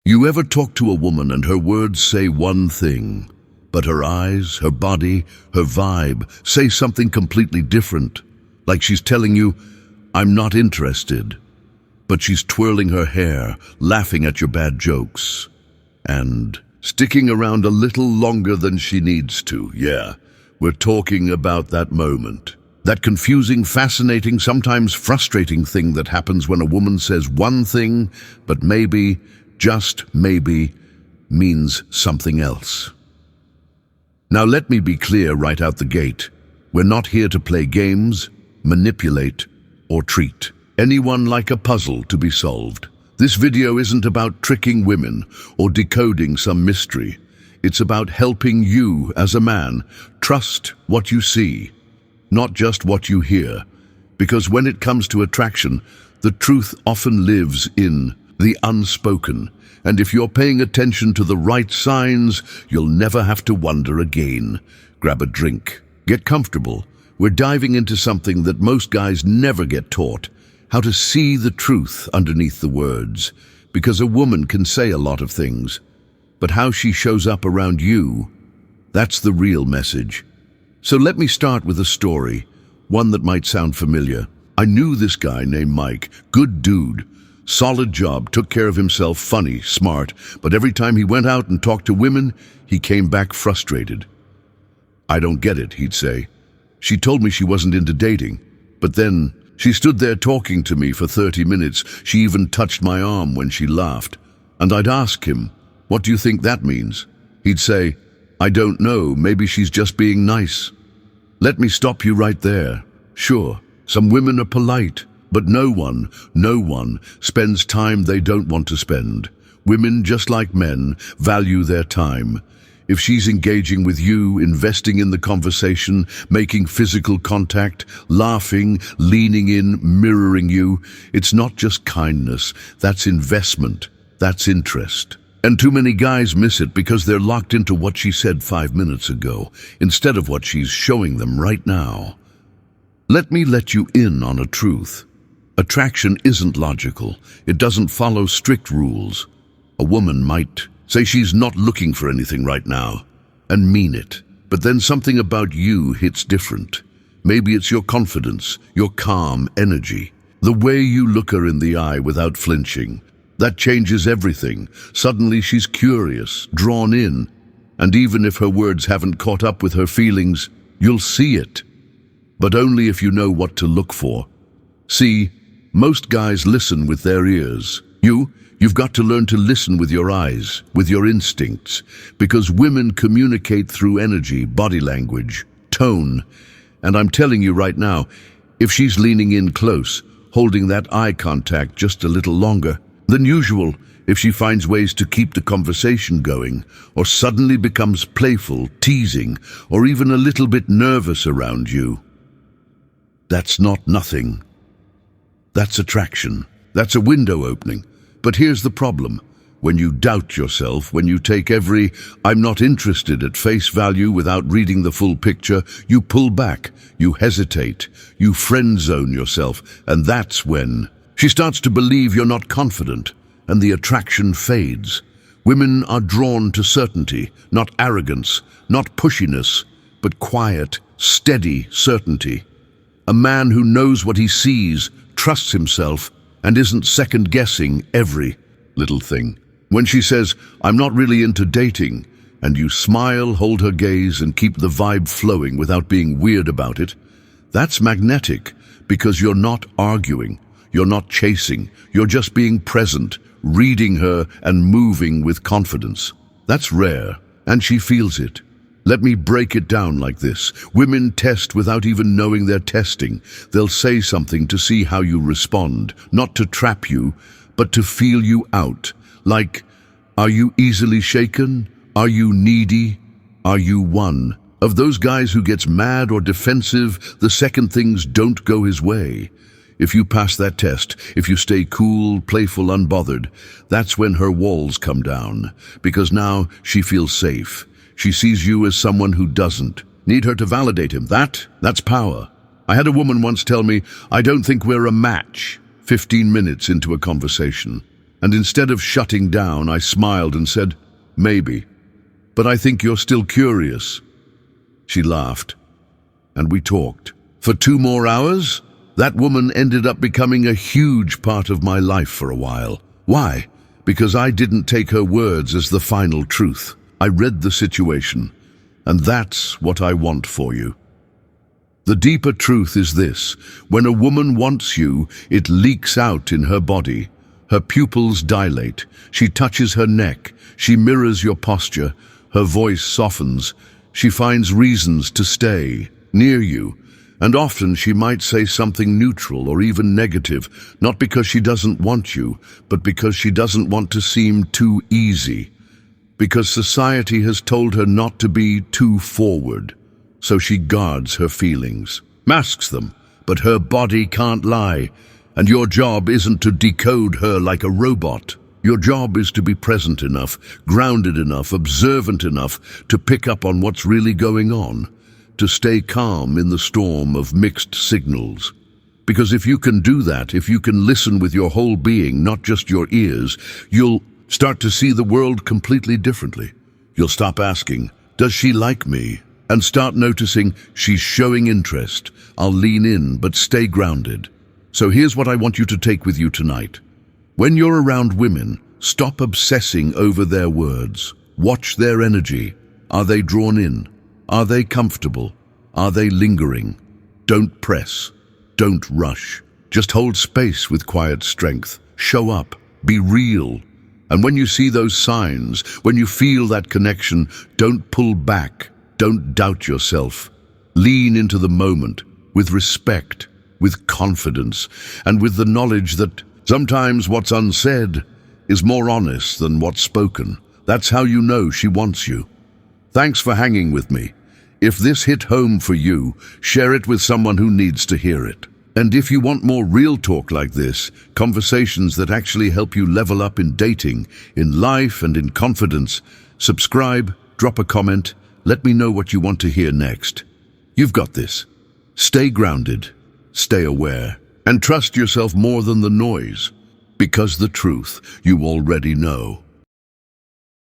You ever talk to a woman and her words say one thing, but her eyes, her body, her vibe say something completely different? Like she's telling you, "I'm not interested," but she's twirling her hair, laughing at your bad jokes, and sticking around a little longer than she needs to. Yeah, we're talking about that moment. That confusing, fascinating, sometimes frustrating thing that happens when a woman says one thing, but maybe, just maybe, means something else. Now let me be clear right out the gate. We're not here to play games, manipulate, or treat anyone like a puzzle to be solved. This video isn't about tricking women or decoding some mystery. It's about helping you as a man trust what you see, not just what you hear. Because when it comes to attraction, the truth often lives in the unspoken. And if you're paying attention to the right signs, you'll never have to wonder again. Grab a drink. Get comfortable. We're diving into something that most guys never get taught: how to see the truth underneath the words. Because a woman can say a lot of things, but how she shows up around you, that's the real message. So let me start with a story, one that might sound familiar. I knew this guy named Mike. Good dude. Solid job, took care of himself, funny, smart, but every time he went out and talked to women, he came back frustrated. "I don't get it," he'd say. "She told me she wasn't into dating, but then she stood there talking to me for 30 minutes. She even touched my arm when she laughed." And I'd ask him, "What do you think that means?" He'd say, "I don't know, maybe she's just being nice." Let me stop you right there. Sure, some women are polite, but no one spends time they don't want to spend. Women, just like men, value their time. If she's engaging with you, investing in the conversation, making physical contact, laughing, leaning in, mirroring you, it's not just kindness, that's investment, that's interest. And too many guys miss it because they're locked into what she said 5 minutes ago, instead of what she's showing them right now. Let me let you in on a truth. Attraction isn't logical. It doesn't follow strict rules. A woman might say she's not looking for anything right now, and mean it. But then something about you hits different. Maybe it's your confidence, your calm energy, the way you look her in the eye without flinching. That changes everything. Suddenly she's curious, drawn in, and even if her words haven't caught up with her feelings, you'll see it. But only if you know what to look for. See, most guys listen with their ears. You've got to learn to listen with your eyes, with your instincts, because women communicate through energy, body language, tone. And I'm telling you right now, if she's leaning in close, holding that eye contact just a little longer than usual, if she finds ways to keep the conversation going, or suddenly becomes playful, teasing, or even a little bit nervous around you, that's not nothing. That's attraction. That's a window opening. But here's the problem. When you doubt yourself, when you take every "I'm not interested" at face value without reading the full picture, you pull back, you hesitate, you friend zone yourself, and that's when she starts to believe you're not confident, and the attraction fades. Women are drawn to certainty, not arrogance, not pushiness, but quiet, steady certainty. A man who knows what he sees, trusts himself, and isn't second-guessing every little thing. When she says, "I'm not really into dating," and you smile, hold her gaze, and keep the vibe flowing without being weird about it, that's magnetic, because you're not arguing, you're not chasing, you're just being present, reading her and moving with confidence. That's rare, and she feels it. Let me break it down like this. Women test without even knowing they're testing. They'll say something to see how you respond, not to trap you, but to feel you out. Like, are you easily shaken? Are you needy? Are you one of those guys who gets mad or defensive the second things don't go his way? If you pass that test, if you stay cool, playful, unbothered, that's when her walls come down, because now she feels safe. She sees you as someone who doesn't need her to validate him. That's power. I had a woman once tell me, "I don't think we're a match," 15 minutes into a conversation. And instead of shutting down, I smiled and said, "Maybe, but I think you're still curious." She laughed, and we talked. For 2 more hours, that woman ended up becoming a huge part of my life for a while. Why? Because I didn't take her words as the final truth. I read the situation, and that's what I want for you. The deeper truth is this: when a woman wants you, it leaks out in her body. Her pupils dilate, she touches her neck, she mirrors your posture, her voice softens, she finds reasons to stay near you, and often she might say something neutral or even negative, not because she doesn't want you, but because she doesn't want to seem too easy. Because society has told her not to be too forward, so she guards her feelings, masks them, but her body can't lie. And your job isn't to decode her like a robot. Your job is to be present enough, grounded enough, observant enough to pick up on what's really going on, to stay calm in the storm of mixed signals. Because if you can do that, if you can listen with your whole being, not just your ears, you'll start to see the world completely differently. You'll stop asking, "Does she like me?" and start noticing, "She's showing interest. I'll lean in, but stay grounded." So here's what I want you to take with you tonight. When you're around women, stop obsessing over their words. Watch their energy. Are they drawn in? Are they comfortable? Are they lingering? Don't press. Don't rush. Just hold space with quiet strength. Show up. Be real. And when you see those signs, when you feel that connection, don't pull back. Don't doubt yourself. Lean into the moment with respect, with confidence, and with the knowledge that sometimes what's unsaid is more honest than what's spoken. That's how you know she wants you. Thanks for hanging with me. If this hit home for you, share it with someone who needs to hear it. And if you want more real talk like this, conversations that actually help you level up in dating, in life, and in confidence, subscribe, drop a comment, let me know what you want to hear next. You've got this. Stay grounded. Stay aware, and trust yourself more than the noise, because the truth you already know.